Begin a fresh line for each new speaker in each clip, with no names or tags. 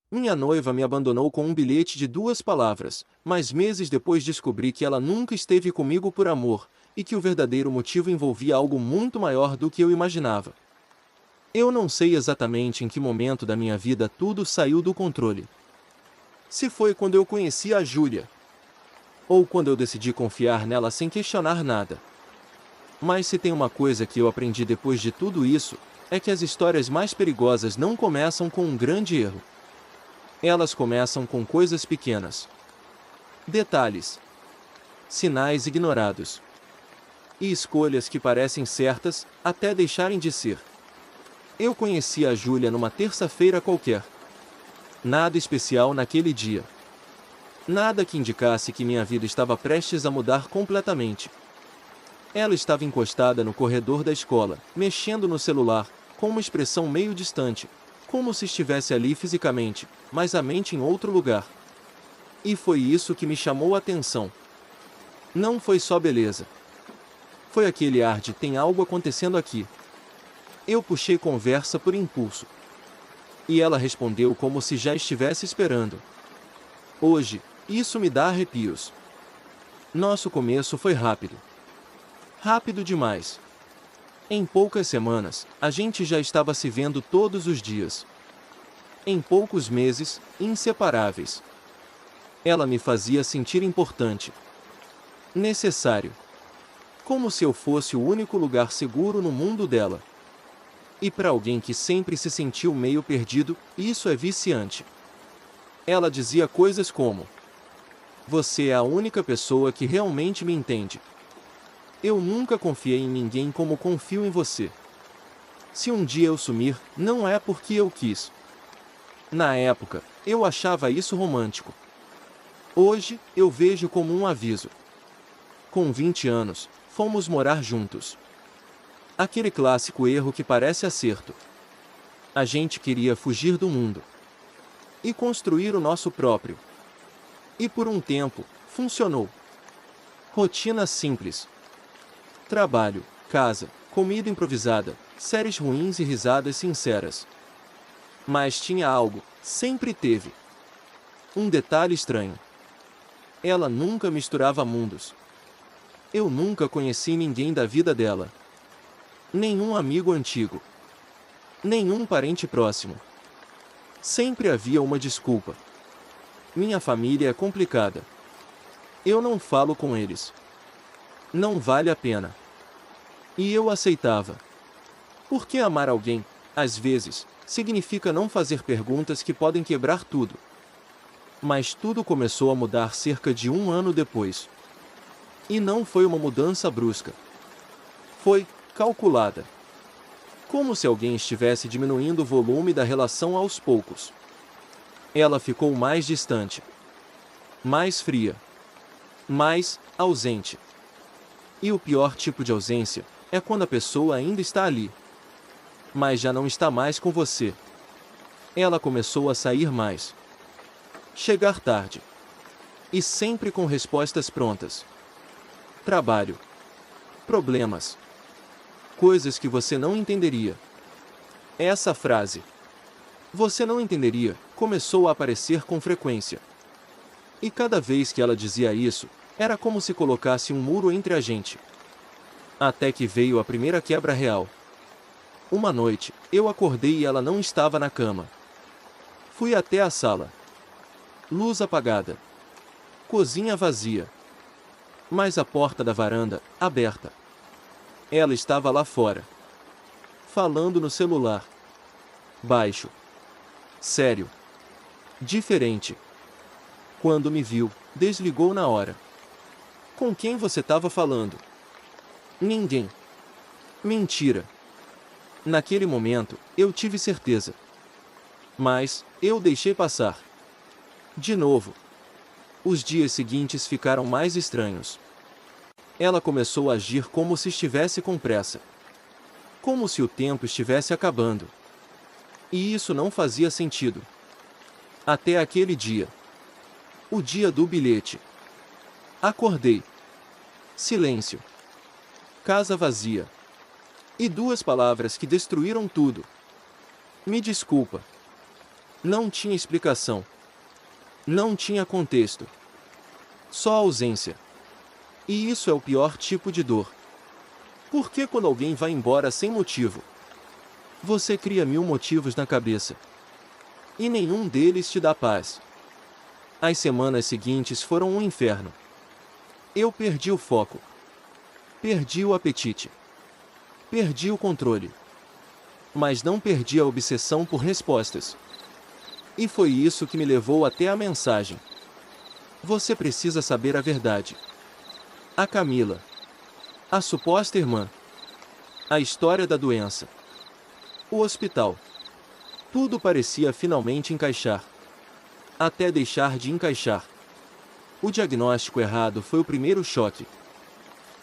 Minha noiva me abandonou com um bilhete de 2 palavras, mas meses depois descobri que ela nunca esteve comigo por amor, e que o verdadeiro motivo envolvia algo muito maior do que eu imaginava. Eu não sei exatamente em que momento da minha vida tudo saiu do controle. Se foi quando eu conheci a Júlia, ou quando eu decidi confiar nela sem questionar nada. Mas se tem uma coisa que eu aprendi depois de tudo isso, é que as histórias mais perigosas não começam com um grande erro. Elas começam com coisas pequenas. Detalhes, sinais ignorados e escolhas que parecem certas, até deixarem de ser. Eu conheci a Júlia numa terça-feira qualquer. Nada especial naquele dia. Nada que indicasse que minha vida estava prestes a mudar completamente. Ela estava encostada no corredor da escola, mexendo no celular, com uma expressão meio distante, como se estivesse ali fisicamente, mas a mente em outro lugar. E foi isso que me chamou a atenção. Não foi só beleza. Foi aquele ar de tem algo acontecendo aqui. Eu puxei conversa por impulso. E ela respondeu como se já estivesse esperando. Hoje, isso me dá arrepios. Nosso começo foi rápido. Rápido demais. Em poucas semanas, a gente já estava se vendo todos os dias. Em poucos meses, inseparáveis. Ela me fazia sentir importante. Necessário. Como se eu fosse o único lugar seguro no mundo dela. E para alguém que sempre se sentiu meio perdido, isso é viciante. Ela dizia coisas como: você é a única pessoa que realmente me entende. Eu nunca confiei em ninguém como confio em você. Se um dia eu sumir, não é porque eu quis. Na época, eu achava isso romântico. Hoje, eu vejo como um aviso. Com 20 anos, fomos morar juntos. Aquele clássico erro que parece acerto. A gente queria fugir do mundo e construir o nosso próprio. E por um tempo, funcionou. Rotina simples. Trabalho, casa, comida improvisada, séries ruins e risadas sinceras. Mas tinha algo, sempre teve. Um detalhe estranho. Ela nunca misturava mundos. Eu nunca conheci ninguém da vida dela. Nenhum amigo antigo. Nenhum parente próximo. Sempre havia uma desculpa. Minha família é complicada. Eu não falo com eles. Não vale a pena. E eu aceitava. Porque amar alguém, às vezes, significa não fazer perguntas que podem quebrar tudo. Mas tudo começou a mudar cerca de 1 ano depois. E não foi uma mudança brusca. Foi calculada. Como se alguém estivesse diminuindo o volume da relação aos poucos. Ela ficou mais distante. Mais fria. Mais ausente. E o pior tipo de ausência é quando a pessoa ainda está ali, mas já não está mais com você. Ela começou a sair mais. Chegar tarde. E sempre com respostas prontas. Trabalho. Problemas. Coisas que você não entenderia. Essa frase, você não entenderia, começou a aparecer com frequência. E cada vez que ela dizia isso, era como se colocasse um muro entre a gente. Até que veio a primeira quebra real. Uma noite, eu acordei e ela não estava na cama. Fui até a sala. Luz apagada. Cozinha vazia. Mas a porta da varanda, aberta. Ela estava lá fora. Falando no celular. Baixo. Sério. Diferente. Quando me viu, desligou na hora. Com quem você estava falando? Ninguém. Mentira. Naquele momento, eu tive certeza. Mas, eu deixei passar. De novo. Os dias seguintes ficaram mais estranhos. Ela começou a agir como se estivesse com pressa. Como se o tempo estivesse acabando. E isso não fazia sentido. Até aquele dia. O dia do bilhete. Acordei. Silêncio. Casa vazia. E 2 palavras que destruíram tudo. Me desculpa. Não tinha explicação. Não tinha contexto. Só ausência. E isso é o pior tipo de dor. Porque quando alguém vai embora sem motivo, você cria 1000 motivos na cabeça. E nenhum deles te dá paz. As semanas seguintes foram um inferno. Eu perdi o foco. Perdi o apetite. Perdi o controle. Mas não perdi a obsessão por respostas. E foi isso que me levou até a mensagem. Você precisa saber a verdade. A Camila. A suposta irmã. A história da doença. O hospital. Tudo parecia finalmente encaixar. Até deixar de encaixar. O diagnóstico errado foi o primeiro choque.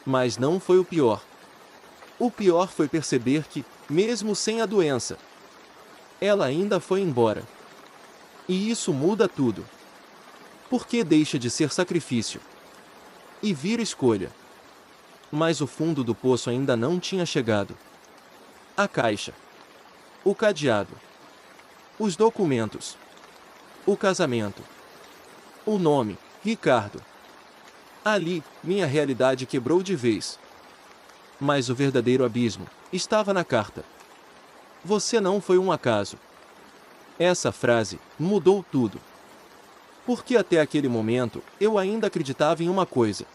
Mas não foi o pior. O pior foi perceber que, mesmo sem a doença, ela ainda foi embora. E isso muda tudo. Porque deixa de ser sacrifício e vira escolha. Mas o fundo do poço ainda não tinha chegado. A caixa. O cadeado. Os documentos. O casamento. O nome, Ricardo. Ali, minha realidade quebrou de vez. Mas o verdadeiro abismo estava na carta. Você não foi um acaso. Essa frase mudou tudo. Porque até aquele momento, eu ainda acreditava em uma coisa.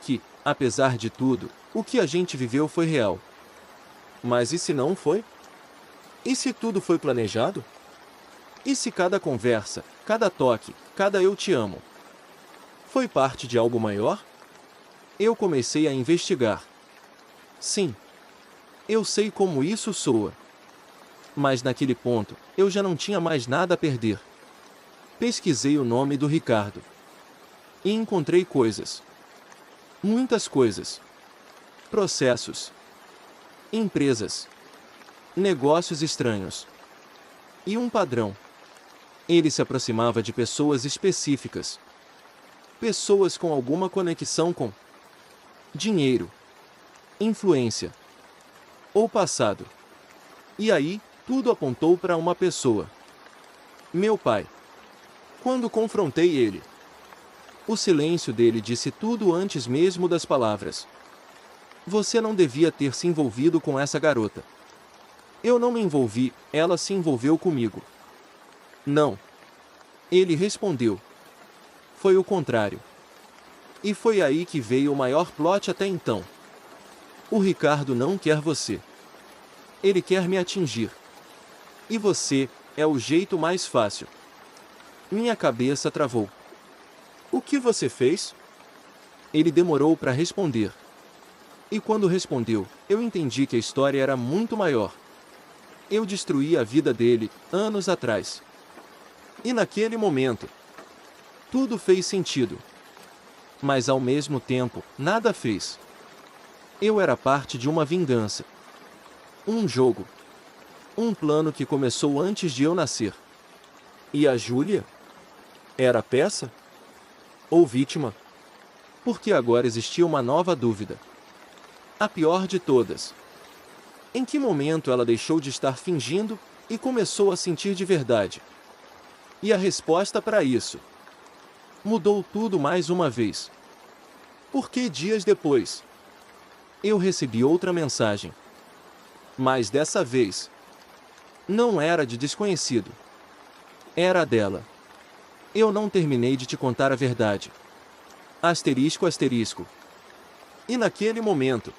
Que, apesar de tudo, o que a gente viveu foi real. Mas e se não foi? E se tudo foi planejado? E se cada conversa, cada toque, cada eu te amo, foi parte de algo maior? Eu comecei a investigar. Sim. Eu sei como isso soa. Mas naquele ponto, eu já não tinha mais nada a perder. Pesquisei o nome do Ricardo. E encontrei coisas. Muitas coisas. Processos. Empresas. Negócios estranhos. E um padrão. Ele se aproximava de pessoas específicas. Pessoas com alguma conexão com dinheiro, influência ou passado. E aí, tudo apontou para uma pessoa. Meu pai. Quando confrontei ele, o silêncio dele disse tudo antes mesmo das palavras. Você não devia ter se envolvido com essa garota. Eu não me envolvi, ela se envolveu comigo. Não. Ele respondeu. Foi o contrário. E foi aí que veio o maior plot até então. O Ricardo não quer você. Ele quer me atingir. E você é o jeito mais fácil. Minha cabeça travou. O que você fez? Ele demorou para responder. E quando respondeu, eu entendi que a história era muito maior. Eu destruí a vida dele, anos atrás. E naquele momento, tudo fez sentido. Mas ao mesmo tempo, nada fez. Eu era parte de uma vingança. Um jogo. Um plano que começou antes de eu nascer. E a Júlia? Era peça? Ou vítima? Porque agora existia uma nova dúvida. A pior de todas. Em que momento ela deixou de estar fingindo e começou a sentir de verdade? E a resposta para isso mudou tudo mais uma vez. Porque dias depois, eu recebi outra mensagem. Mas dessa vez, não era de desconhecido. Era dela. Eu não terminei de te contar a verdade. Asterisco, asterisco. E naquele momento,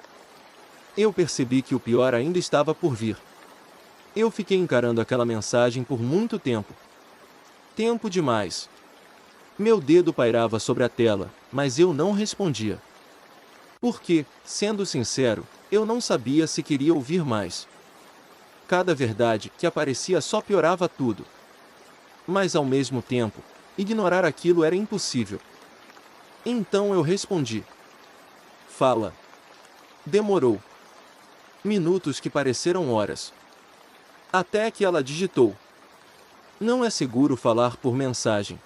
eu percebi que o pior ainda estava por vir. Eu fiquei encarando aquela mensagem por muito tempo. Tempo demais. Meu dedo pairava sobre a tela, mas eu não respondia. Porque, sendo sincero, eu não sabia se queria ouvir mais. Cada verdade que aparecia só piorava tudo. Mas ao mesmo tempo, ignorar aquilo era impossível. Então eu respondi. Fala. Demorou. Minutos que pareceram horas. Até que ela digitou. Não é seguro falar por mensagem.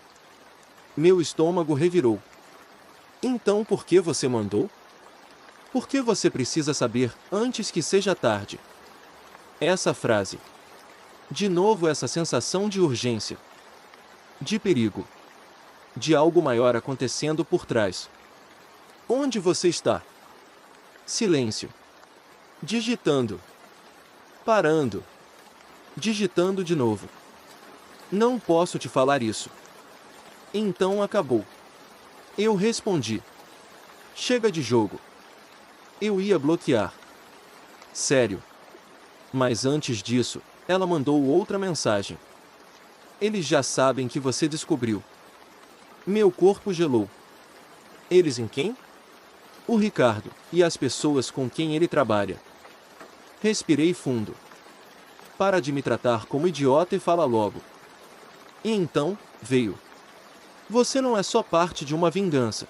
Meu estômago revirou. Então por que você mandou? Por que você precisa saber antes que seja tarde? Essa frase De novo essa sensação de urgência, de perigo, de algo maior acontecendo por trás. Onde você está? Silêncio. Digitando. Parando. Digitando de novo. Não posso te falar isso. Então acabou. Eu respondi. Chega de jogo. Eu ia bloquear. Sério. Mas antes disso, ela mandou outra mensagem. Eles já sabem que você descobriu. Meu corpo gelou. Eles em quem? O Ricardo, e as pessoas com quem ele trabalha. Respirei fundo. Para de me tratar como idiota e fala logo. E então, veio. Você não é só parte de uma vingança.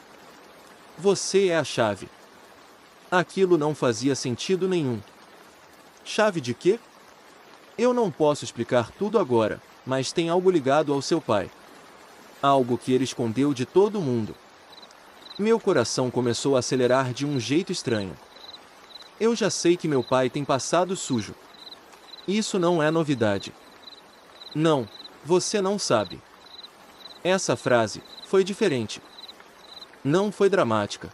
Você é a chave. Aquilo não fazia sentido nenhum. Chave de quê? Eu não posso explicar tudo agora, mas tem algo ligado ao seu pai. Algo que ele escondeu de todo mundo. Meu coração começou a acelerar de um jeito estranho. Eu já sei que meu pai tem passado sujo. Isso não é novidade. Não, você não sabe. Essa frase foi diferente. Não foi dramática.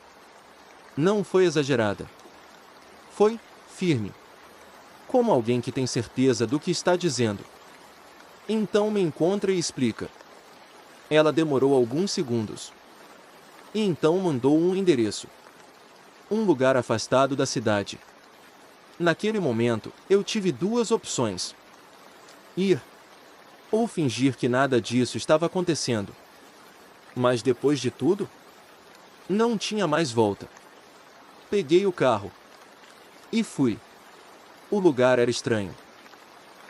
Não foi exagerada. Foi firme. Como alguém que tem certeza do que está dizendo. Então me encontra e explica. Ela demorou alguns segundos. E então mandou um endereço. Um lugar afastado da cidade. Naquele momento, eu tive duas opções. Ir. Ou fingir que nada disso estava acontecendo. Mas depois de tudo, não tinha mais volta. Peguei o carro. E fui. O lugar era estranho.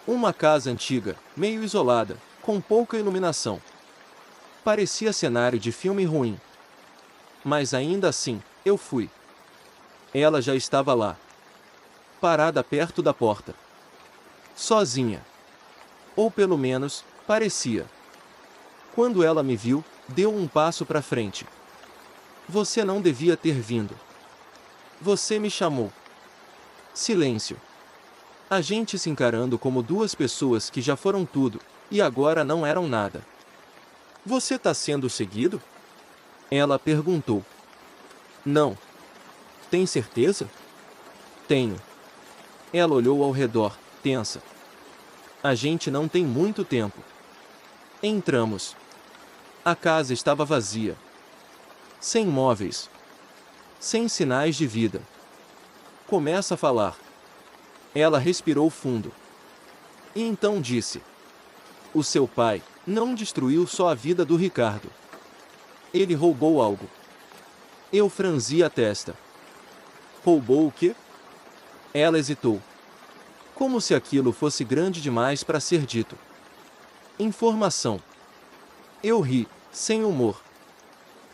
Uma casa antiga, meio isolada, com pouca iluminação. Parecia cenário de filme ruim. Mas ainda assim, eu fui. Ela já estava lá. Parada perto da porta. Sozinha. Ou pelo menos, parecia. Quando ela me viu, deu um passo para frente. Você não devia ter vindo. Você me chamou. Silêncio. A gente se encarando como duas pessoas que já foram tudo, e agora não eram nada. Você tá sendo seguido? Ela perguntou. Não. Tem certeza? Tenho. Ela olhou ao redor, tensa. A gente não tem muito tempo. Entramos. A casa estava vazia. Sem móveis. Sem sinais de vida. Começa a falar. Ela respirou fundo. E então disse. O seu pai não destruiu só a vida do Ricardo. Ele roubou algo. Eu franzi a testa. Roubou o quê? Ela hesitou. Como se aquilo fosse grande demais para ser dito. Informação. Eu ri, sem humor.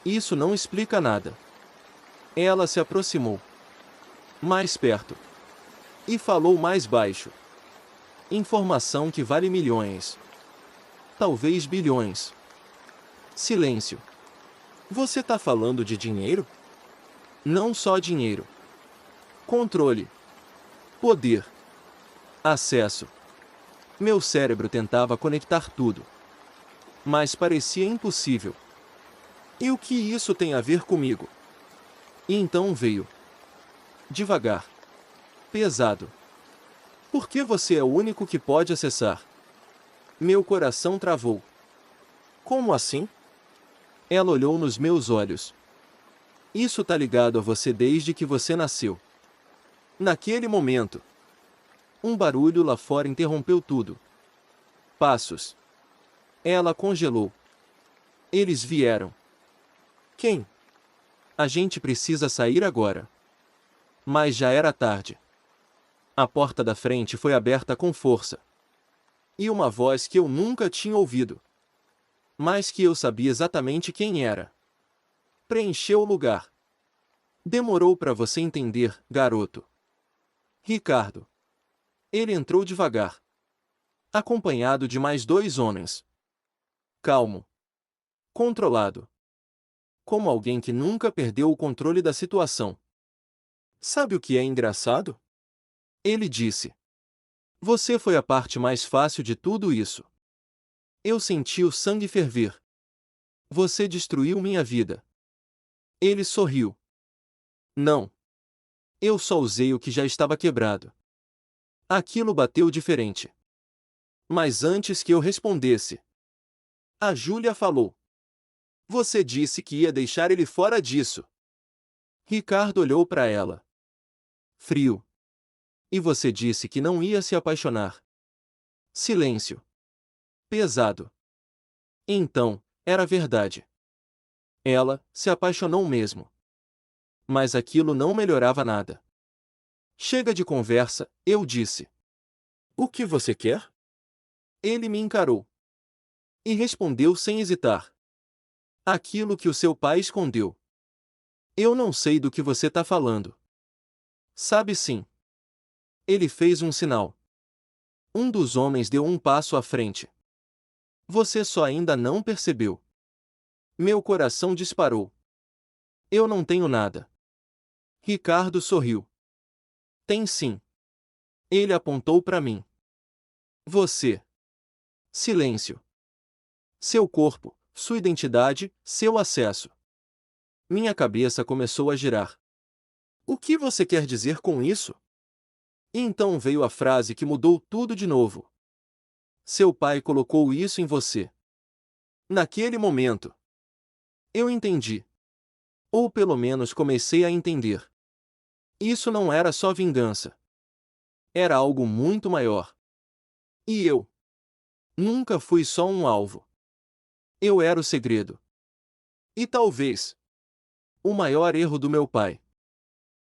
Isso não explica nada. Ela se aproximou. Mais perto. E falou mais baixo. Informação que vale milhões. Talvez bilhões. Silêncio. Você tá falando de dinheiro? Não só dinheiro. Controle. Poder. Acesso. Meu cérebro tentava conectar tudo. Mas parecia impossível. E o que isso tem a ver comigo? E então veio. Devagar. Pesado. Por que você é o único que pode acessar? Meu coração travou. Como assim? Ela olhou nos meus olhos. Isso tá ligado a você desde que você nasceu. Naquele momento. Um barulho lá fora interrompeu tudo. Passos. Ela congelou. Eles vieram. Quem? A gente precisa sair agora. Mas já era tarde. A porta da frente foi aberta com força. E uma voz que eu nunca tinha ouvido. Mas que eu sabia exatamente quem era. Preencheu o lugar. Demorou para você entender, garoto. Ricardo. Ele entrou devagar. Acompanhado de mais dois homens. Calmo. Controlado. Como alguém que nunca perdeu o controle da situação. Sabe o que é engraçado? Ele disse. Você foi a parte mais fácil de tudo isso. Eu senti o sangue ferver. Você destruiu minha vida. Ele sorriu. Não. Eu só usei o que já estava quebrado. Aquilo bateu diferente. Mas antes que eu respondesse, a Júlia falou. Você disse que ia deixar ele fora disso. Ricardo olhou para ela. Frio. E você disse que não ia se apaixonar. Silêncio. Pesado. Então, era verdade. Ela se apaixonou mesmo. Mas aquilo não melhorava nada. Chega de conversa, eu disse. O que você quer? Ele me encarou. E respondeu sem hesitar. Aquilo que o seu pai escondeu. Eu não sei do que você tá falando. Sabe sim. Ele fez um sinal. Um dos homens deu um passo à frente. Você só ainda não percebeu. Meu coração disparou. Eu não tenho nada. Ricardo sorriu. Tem sim. Ele apontou para mim. Você. Silêncio. Seu corpo, sua identidade, seu acesso. Minha cabeça começou a girar. O que você quer dizer com isso? E então veio a frase que mudou tudo de novo. Seu pai colocou isso em você. Naquele momento, eu entendi. Ou pelo menos comecei a entender. Isso não era só vingança. Era algo muito maior. E eu nunca fui só um alvo. Eu era o segredo. E talvez o maior erro do meu pai.